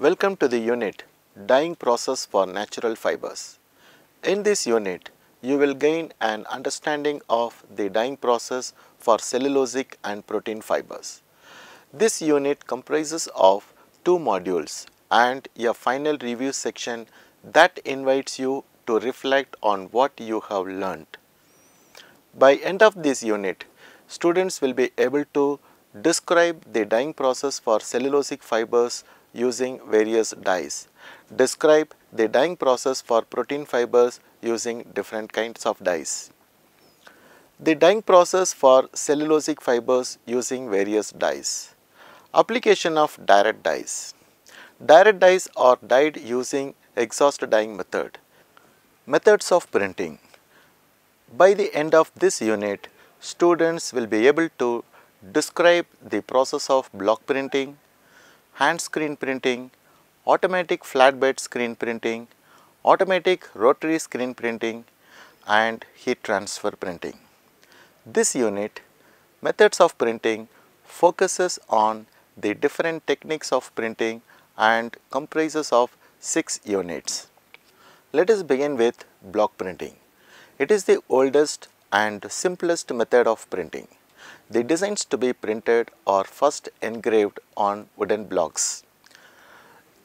Welcome to the unit Dyeing Process for Natural Fibers. In this unit, you will gain an understanding of the dyeing process for cellulosic and protein fibers. This unit comprises of two modules and a final review section that invites you to reflect on what you have learnt. By end of this unit, students will be able to describe the dyeing process for cellulosic fibers using various dyes, describe the dyeing process for protein fibers using different kinds of dyes. The dyeing process for cellulosic fibers using various dyes. Application of direct dyes. Direct dyes are dyed using exhaust dyeing method. Methods of printing. By the end of this unit, students will be able to describe the process of block printing, hand screen printing, automatic flatbed screen printing, automatic rotary screen printing and heat transfer printing. This unit, methods of printing, focuses on the different techniques of printing and comprises of 6 units. Let us begin with block printing. It is the oldest and simplest method of printing. The designs to be printed are first engraved on wooden blocks.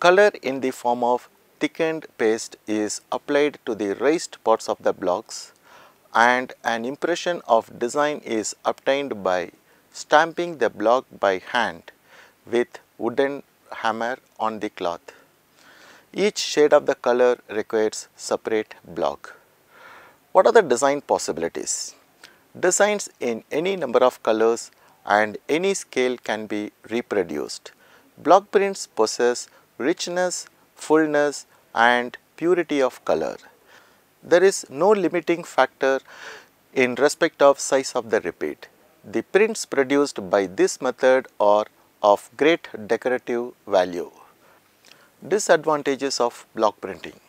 Color in the form of thickened paste is applied to the raised parts of the blocks and an impression of design is obtained by stamping the block by hand with wooden hammer on the cloth. Each shade of the color requires separate block. What are the design possibilities? Designs in any number of colors and any scale can be reproduced. Block prints possess richness, fullness and purity of color. There is no limiting factor in respect of size of the repeat. The prints produced by this method are of great decorative value. Disadvantages of block printing.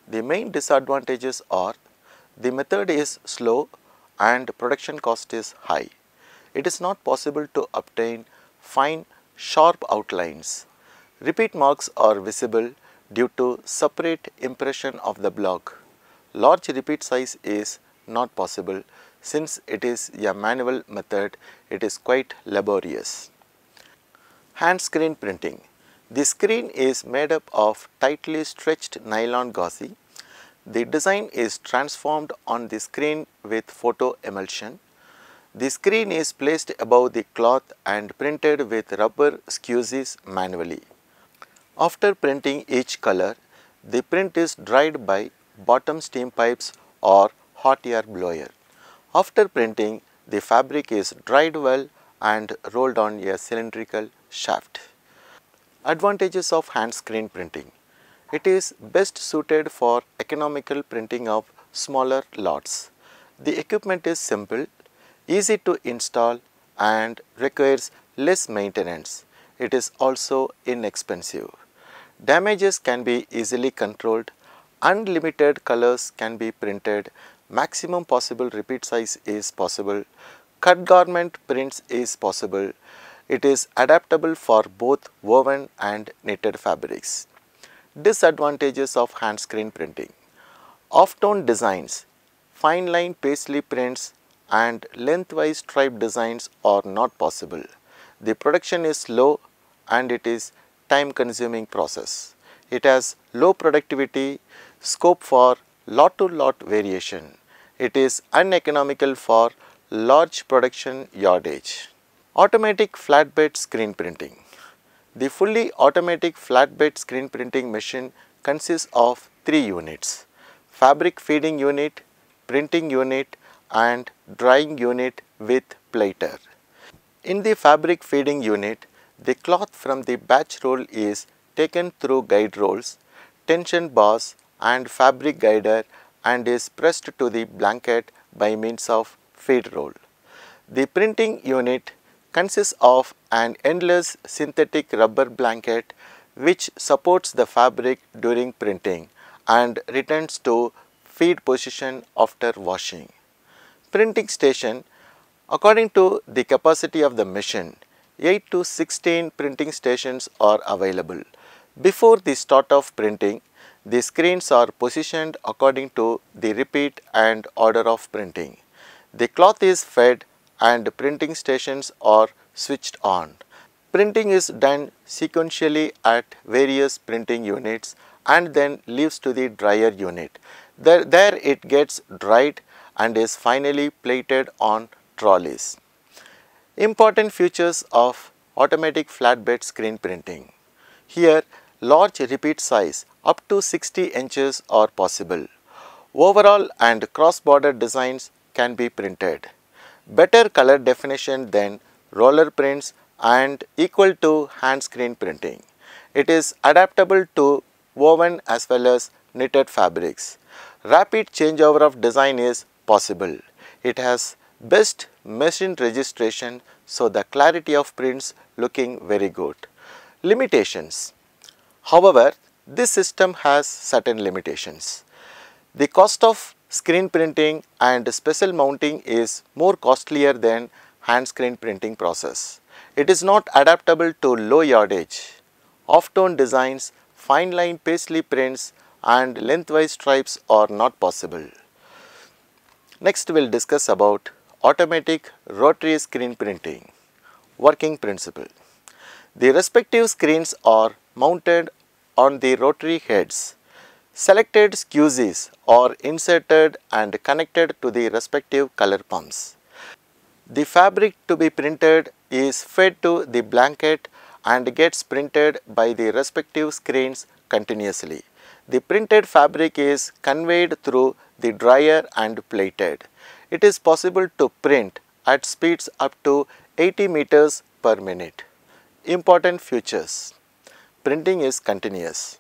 The main disadvantages are the method is slow and production cost is high. It is not possible to obtain fine, sharp outlines. Repeat marks are visible due to separate impression of the block. Large repeat size is not possible since it is a manual method, it is quite laborious. Hand screen printing. The screen is made up of tightly stretched nylon gauzy. The design is transformed on the screen with photo emulsion. The screen is placed above the cloth and printed with rubber squeezees manually. After printing each color, the print is dried by bottom steam pipes or hot air blower. After printing, the fabric is dried well and rolled on a cylindrical shaft. Advantages of hand screen printing. It is best suited for economical printing of smaller lots. The equipment is simple, easy to install and requires less maintenance. It is also inexpensive. Damages can be easily controlled. Unlimited colors can be printed. Maximum possible repeat size is possible. Cut garment prints is possible. It is adaptable for both woven and knitted fabrics. Disadvantages of hand screen printing. Off-tone designs, fine line paisley prints and lengthwise stripe designs are not possible. The production is slow and it is time consuming process. It has low productivity, scope for lot to lot variation. It is uneconomical for large production yardage. Automatic flatbed screen printing. The fully automatic flatbed screen printing machine consists of 3 units: fabric feeding unit, printing unit and drying unit with plater. In the fabric feeding unit, the cloth from the batch roll is taken through guide rolls, tension bars and fabric guider and is pressed to the blanket by means of feed roll. The printing unit consists of an endless synthetic rubber blanket which supports the fabric during printing and returns to feed position after washing. Printing station. According to the capacity of the machine, 8 to 16 printing stations are available. Before the start of printing, the screens are positioned according to the repeat and order of printing. The cloth is fed and printing stations are switched on. Printing is done sequentially at various printing units and then leaves to the dryer unit. There it gets dried and is finally plated on trolleys. Important features of automatic flatbed screen printing. Here, large repeat size up to 60 inches are possible. Overall and cross-border designs can be printed. Better color definition than roller prints and equal to hand screen printing. It is adaptable to woven as well as knitted fabrics. Rapid changeover of design is possible. It has best machine registration, so the clarity of prints looking very good. Limitations. However, this system has certain limitations. The cost of screen printing and special mounting is more costlier than hand screen printing process. It is not adaptable to low yardage. Off-tone designs, fine line paisley prints and lengthwise stripes are not possible. Next we will discuss about automatic rotary screen printing. Working principle. The respective screens are mounted on the rotary heads. Selected squeezees are inserted and connected to the respective color pumps. The fabric to be printed is fed to the blanket and gets printed by the respective screens continuously. The printed fabric is conveyed through the dryer and plated. It is possible to print at speeds up to 80 meters per minute. Important features. Printing is continuous.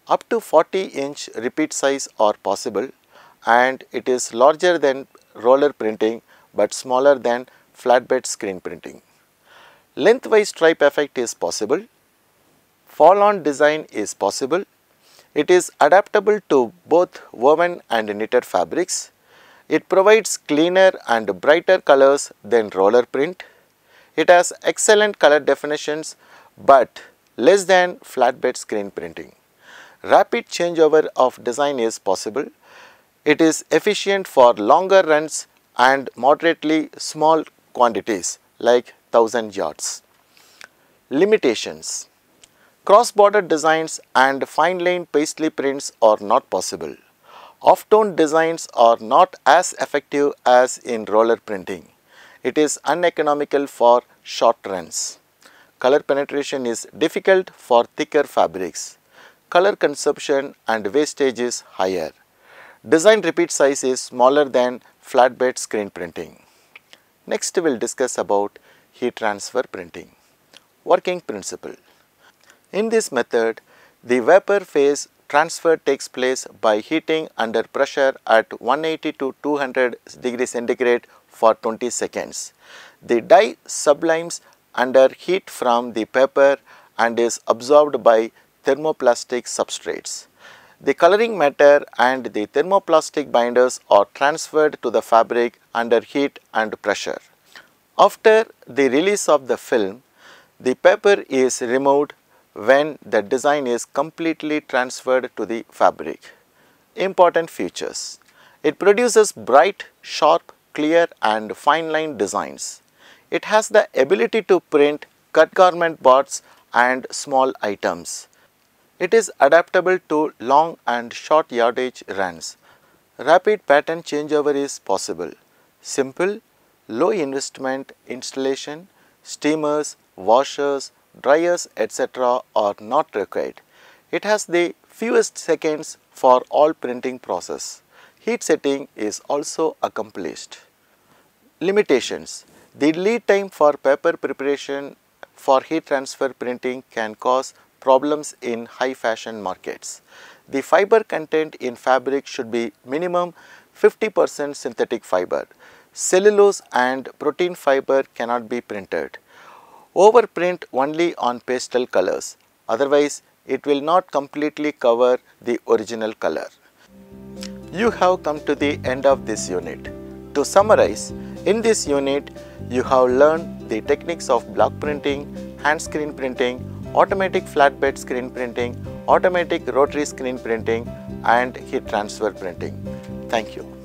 Up to 40-inch repeat size are possible and it is larger than roller printing but smaller than flatbed screen printing. Lengthwise stripe effect is possible. Fall-on design is possible. It is adaptable to both woven and knitted fabrics. It provides cleaner and brighter colors than roller print. It has excellent color definitions but less than flatbed screen printing. Rapid changeover of design is possible. It is efficient for longer runs and moderately small quantities like 1000 yards. Limitations. Cross-border designs and fine line paisley prints are not possible. Off-tone designs are not as effective as in roller printing. It is uneconomical for short runs. Color penetration is difficult for thicker fabrics. Color consumption and wastage is higher. Design repeat size is smaller than flatbed screen printing. Next we will discuss about heat transfer printing. Working principle. In this method, the vapor phase transfer takes place by heating under pressure at 180 to 200 degrees centigrade for 20 seconds. The dye sublimes under heat from the paper and is absorbed by thermoplastic substrates. The coloring matter and the thermoplastic binders are transferred to the fabric under heat and pressure. After the release of the film, the paper is removed when the design is completely transferred to the fabric. Important features. It produces bright, sharp, clear and fine line designs. It has the ability to print cut garment parts and small items. It is adaptable to long and short yardage runs. Rapid pattern changeover is possible. Simple, low investment installation, steamers, washers, dryers etc. are not required. It has the fewest seconds for all printing process. Heat setting is also accomplished. Limitations. The lead time for paper preparation for heat transfer printing can cause problems in high fashion markets. The fiber content in fabric should be minimum 50% synthetic fiber. Cellulose and protein fiber cannot be printed. Overprint only on pastel colors, otherwise it will not completely cover the original color. You have come to the end of this unit. To summarize, in this unit you have learned the techniques of block printing, hand screen printing, automatic flatbed screen printing, automatic rotary screen printing and heat transfer printing. Thank you.